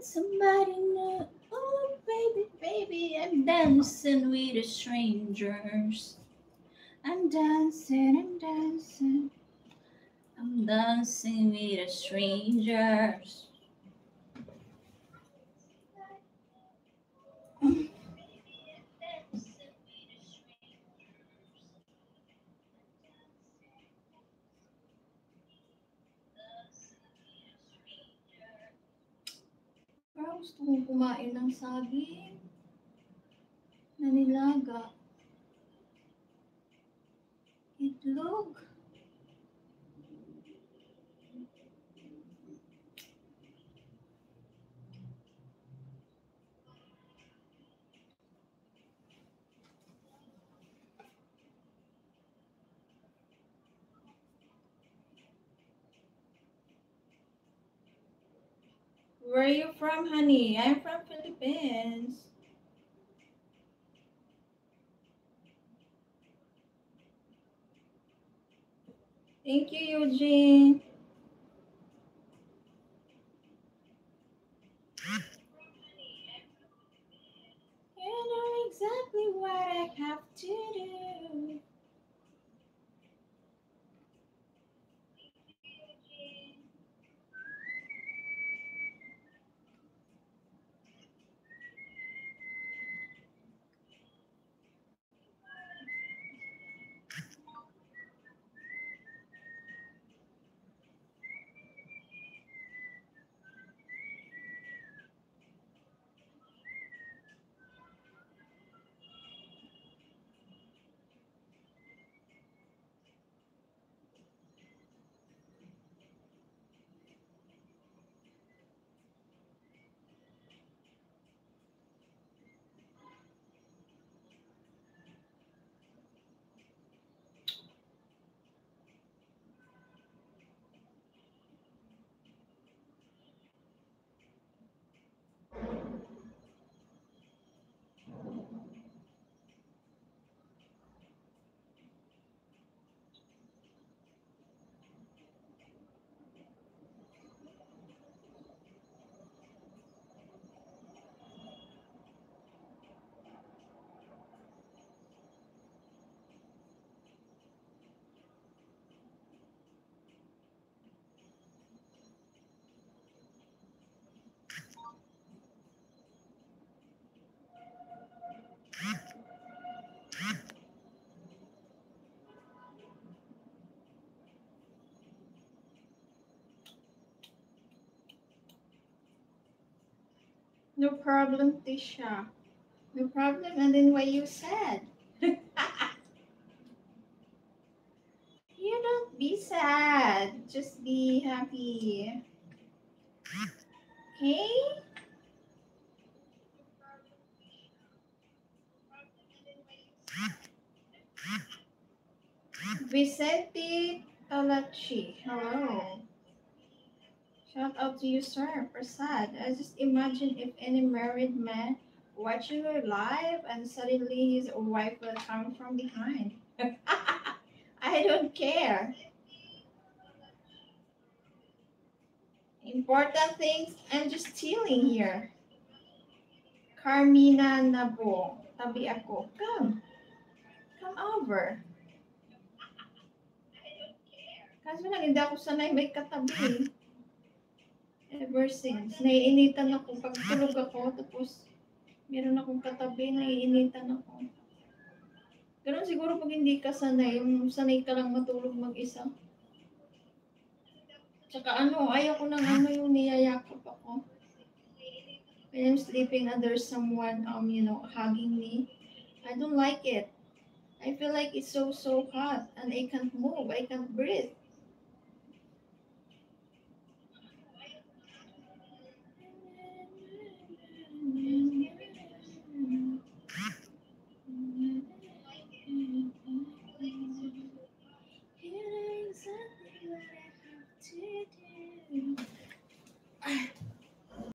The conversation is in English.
Somebody new. Oh, baby, baby, I'm dancing with the strangers. I'm dancing, I'm dancing. I'm dancing with the strangers. Parang gusto kong kumain ng saging na nilaga. Itlog. Where are you from, honey? I'm from Philippines. Thank you, Eugene. You know exactly what I have to do. No problem, Tisha. No problem. And then what you said. You don't be sad. Just be happy. Okay? Vicente Talachi. Hello. Shout out to you, sir. Prasad. I just imagine if any married man watching her live and suddenly his wife will come from behind. I don't care. Important things, I'm just chilling here. Carmina Nabo. Tabi ako. Come. Come over. Kaso lang, hindi ako sanay may katabi. Ever since. Naiinitan ako. Pag tulog ako, tapos meron akong katabi, naiinitan ako. Ganun siguro pag hindi ka sanay, yung sanay ka lang matulog mag-isa. Tsaka ayaw ko ng yung niyayakap ako. When I'm sleeping and there's someone, hugging me, I don't like it. I feel like it's so hot and I can't move, I can't breathe.